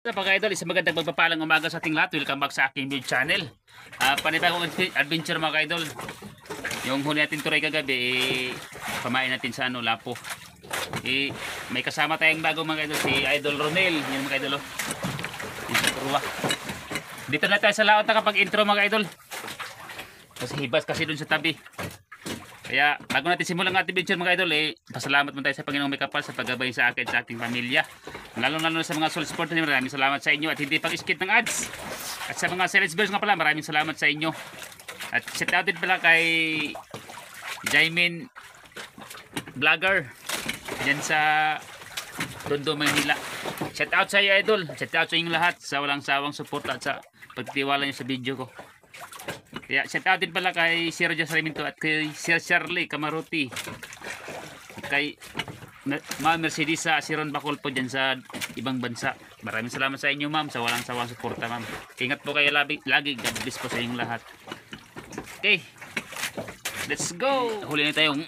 Mga idol, isang magandang magpapalang umaga sa ating lahat. Welcome back sa aking video channel. Panibagong adventure mga idol. Yung huli natin turay kagabi, pamain natin sa Lapo. May kasama tayong bago mga idol, si Idol Ronel. Yan mga idol. Dito na tayo sa laot kapag intro mga idol. Kasi hibas kasi dun sa tabi. Kaya bago natin simulan ang ating adventure mga idol, pasalamat mo tayo sa Panginoong may kapal sa paggabay sa akin sa ating pamilya. Lalo sa mga solid supporters, maraming salamat sa inyo at hindi pag-skip ng ads. At sa mga sales viewers nga pala, maraming salamat sa inyo. At shout out din pala kay Jaimin Vlogger dyan sa Tondo, Manila. Shout out sa iyo idol. Shout out sa inyong lahat sa walang sawang support at sa pagtitiwala nyo sa video ko. Kaya shout out din pala kay Sir Jose Sarmiento at kay Sir Charlie Camaruti. At kay Ma'am Mercedes sa Siron Bacol po dyan sa ibang bansa. Maraming salamat sa inyo ma'am sa walang sawang suporta ma'am. Ingat po kayo lagi. God bless po sa inyong lahat. Okay. Let's go. Huli na tayong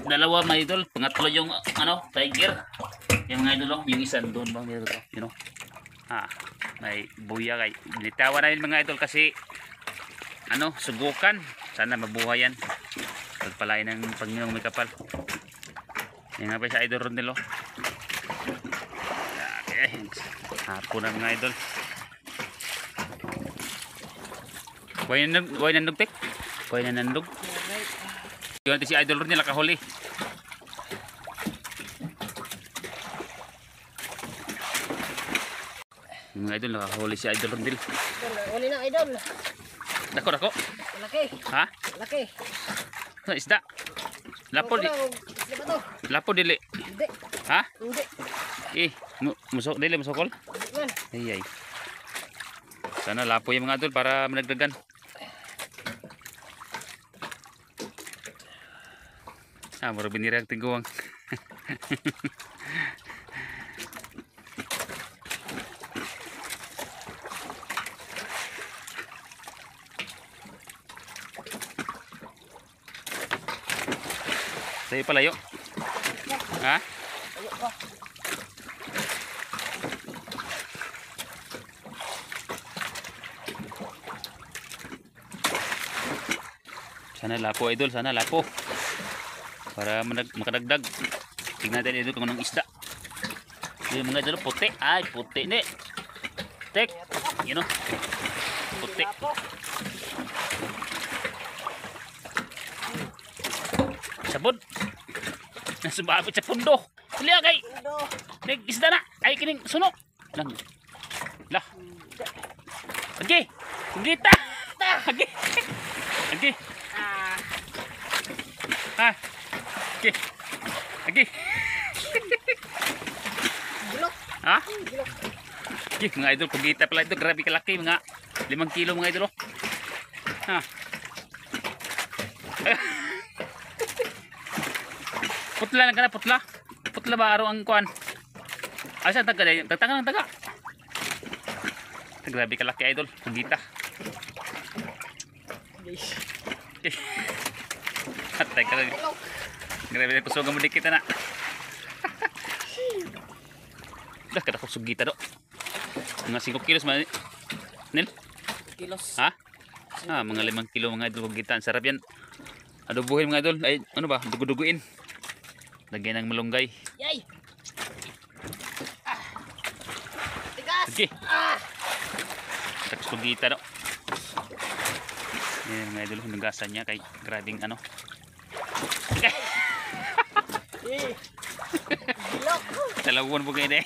dalawa mga idol. Pangatlo yung tiger. Yung mga idol yung isa doon bang meron to, you know. May buya kay. Binitawan na mga idol kasi subukan. Sana mabuhay yan. Pagpalain ng Panginoong may kapal. Yan nga pa sa Idol Ronel. Okay. Hapon na mga idol. Buhay na nandog tek. Buhay na nandog. Yung si Idol Ronel nakahuli. Mga idol nakahuli si Idol Ronel. Huli na idol. Dako. Laki. Ha? Laki. Isda. Lapo di. Lapo dili. Hindi. Ha? Hindi. Musok dili musokol. Ay. Sana lapo yung mga idol para managdagan. Mura binira ang tiguang. Sa'yo palayo. Ha? Sana lapo idol, sana lapo. Para makadagdag. Tingnan natin idol kung anong isda. Yung mga idol puti. Ay, puti ni. Tek. You know. Puti. Sabod. Nasubabit sa pundo. Liya kay. Nek isda na. Ay kining sunok. Lang. Lah. Agi. Gita. Agi. Agi. Agi. Agi. Gilok. Ha? Gilok. Agi, mga idol, pagita pala ito, grabe kalaki, mga 5 kilo mga idol. Ha. Putla lang ka na, putla. Putla ba araw ang kuan? Asa taga day, taga ng taga. Grabe kalaki idol, pagita. Atay ka lang. Grabe na kusugan mo dikit na. Dah kada ko sugita do. Mga 5 kilos man. Nil? Kilos. Ha? Mga 5 kilo mga idol pagita. Sarap yan. Adobuhin mga idol. Ay, dugo-duguin. Lagyan ng malunggay. Yay! Tigas! Sige. Tapos pagita do. Yan mga idol, hinugasan niya kay grabing Sige. Gilok! Talawan po kayo na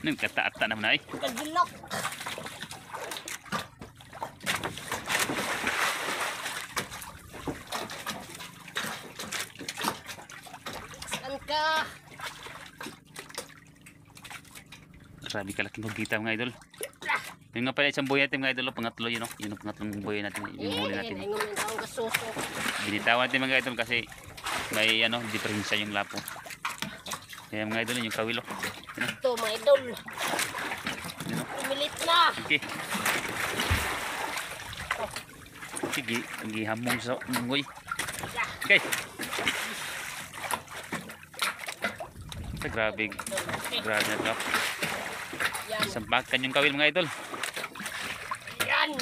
Nung kata-ata naman ay. Gilok! Saan ka? Grabe kalaking hugita mga idol. Yung nga pala isang buhay natin mga idol, pangatlo yun yung pangatlong buhay natin, yung huli natin. Ay ngayon ang kasuso. Binitawan natin mga idol kasi may diferensya yung lapo. Kaya mga idol yung kawilo. Ito mga idol. Umilit na. Okay. Sige, gihamong sa munggoy. Okay. Grabe. Okay. Grabe na to. Yan. Sampakan yung kawil mga idol. Yan.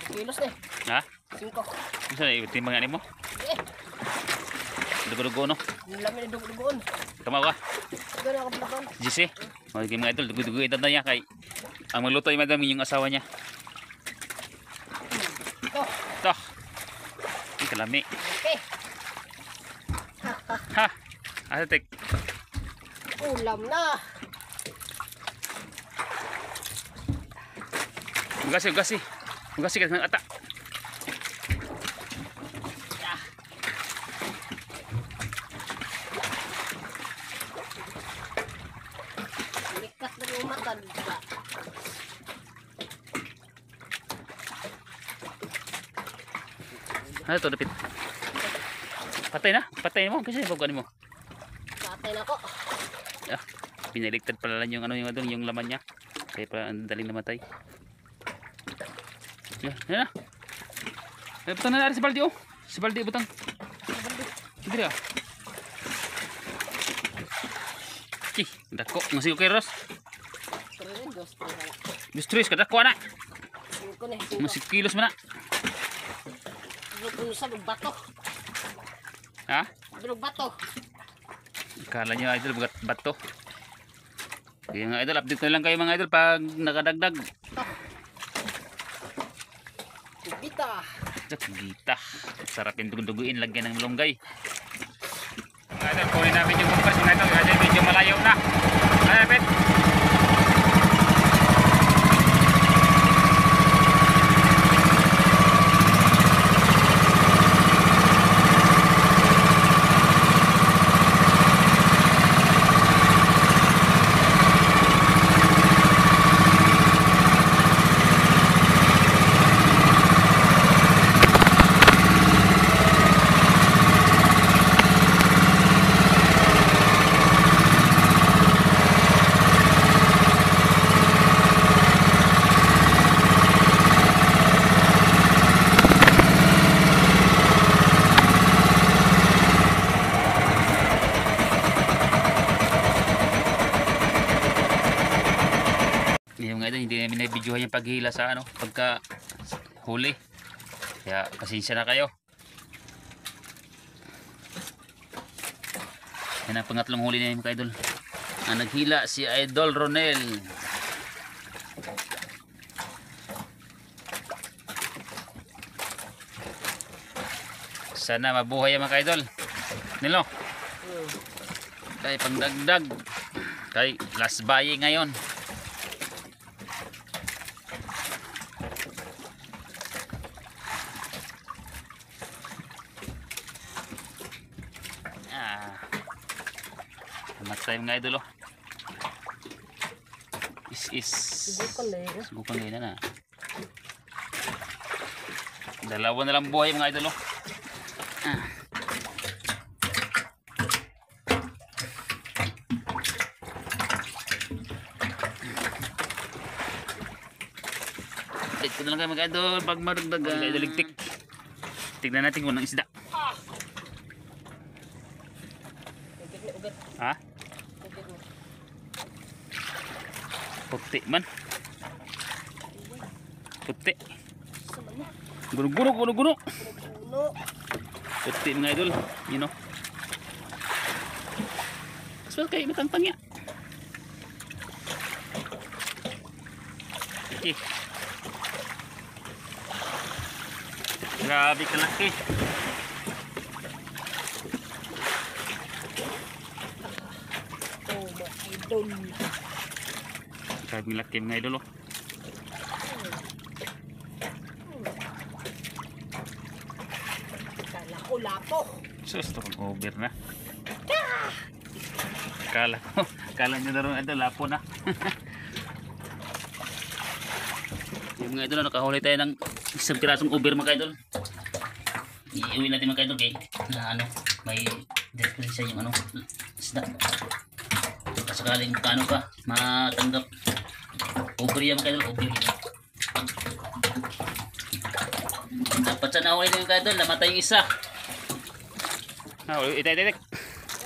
Kilos na eh. Ha? 5. Gusto na itimbangan mo? Eh. Dugo-dugo no? Ang lamin na dugo-dugoon. Kamaw ka? Gano'n ako pala. GC. Okay mga idol. Dugo-dugo ito na niya kay ang magluto yung madami yung asawa niya. Ito. Ito. Ang kalami. Okay. Ha! Asatek. Ulam na. Ugasi, ugasi. Ugasi ka ng ata. Likas na yung mata. Diba? Ano to, dapit? Patay na? Patay mo? Kasi baguan mo. Patay na ko. Ah, pinaligtad pala lang yung ano yung adong yung laman niya. Kaya pala ang daling namatay. Yan, yan na. Eh, butang na si Baldi oh. Si Baldi butang. Sige ka. Ih, dako. Masih okay Ros. Pero rin, gusto na. Distris ka dako na. 5 na. 5. Masih kilos mo na. Bilog sa bato. Ha? Bilog bato. Kala nyo idol bagat bato. Kaya nga idol, update na lang kayo mga idol pag nakadagdag. Kubita. Gita. Sarap yung duguin lagyan ng longgay. Mga idol, kunin namin yung bukas mga idol. Kasi medyo malayo na. Malapit. Yung mga idol, hindi namin na-videohan yung paghila sa ano, pagka huli. Kaya pasensya na kayo. Yan ang pangatlong huli na yung mga idol. Ang naghila si Idol Ronel. Sana mabuhay ang mga idol. Nilo. Kay pangdagdag. Kay last buy ngayon. Matay mga idol oh. Subukan ngayon na. Dalawa na lang buhay mga idol oh. Update ko na lang kayo mga idol pag maragdag mga idol ligtik. Tignan natin kung anong isda. Ha? Puti man. Puti. Guno. Puti mga idol. You know. So kayo matangtang ya. Okay. Grabe kalaki. Idol. Grabe laki mga idol oh. Kala ko lapo. Sus, ito over na. Kala nyo na rin idol, lapo na. Yung mga idol, nakahuli tayo ng isang pirasong over mga idol. Iuwi natin mga idol kay na ano, may diferensya yung ano, isda. Sakaling kano ka matanggap over yan mga idol, over yan. Dapat sa nahuli na yung mga idol, namatay yung isa. Itek.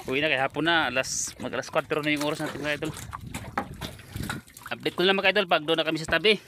Uwi na kaya hapon na. Mag-alas 4 na yung oras natin mga idol. Update ko lang mga idol pag doon na kami sa tabi.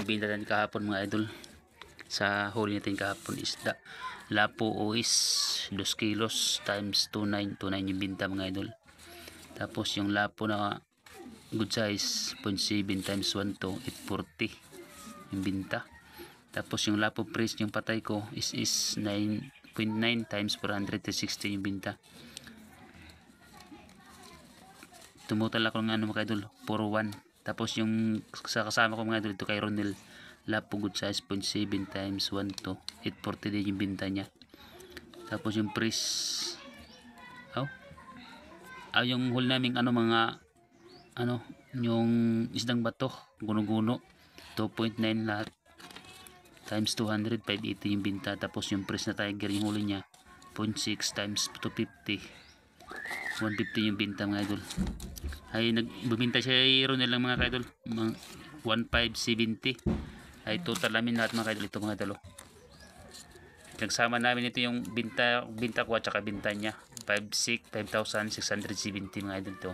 Bintahan kahapon mga idol sa huli natin kahapon isda lapo o is 2 kilos times 2929 yung binta mga idol. Tapos yung lapo na good size 0.7 times 1 to 840 yung binta. Tapos yung lapo price yung patay ko is 9.9 times 460 yung binta. Tumutal ako ng ano mga idol 401. Tapos yung sa kasama ko mga idol ito kay Ronel lapo good size 0.7 times 1 to 840 din yung binta niya. Tapos yung price yung huli naming ano mga ano yung isdang bato guno-guno 2.9 lahat times 200 580 yung binta. Tapos yung price na tiger yung huli niya 0.6 times 250 150 yung binta mga idol. Ay nagbubinta siya ay Ronel lang mga idol 1570 ay total namin lahat mga idol ito mga idol. Nagsama namin ito yung binta ko at saka binta niya 5,670 mga idol to.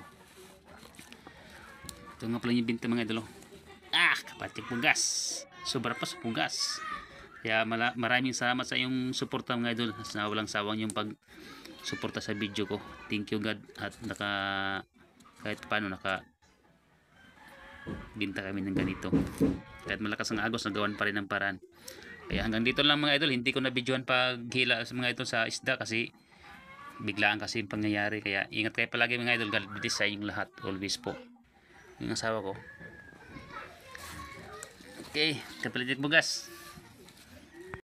Ito nga pala yung binta mga idol. Kapatid pugas. Sobra pa sa pugas. Kaya maraming salamat sa iyong suporta mga idol. Na walang sawang yung pag suporta sa video ko. Thank you God at kahit paano binta kami ng ganito. Kahit malakas ang agos nagawan pa rin ng paraan. Kaya hanggang dito lang mga idol. Hindi ko na videohan paghila sa mga idol sa isda kasi biglaan kasi yung pangyayari. Kaya ingat kayo palagi mga idol. God bless sa inyong lahat. Always po. Yung asawa ko. Okay, kapalitik bugas.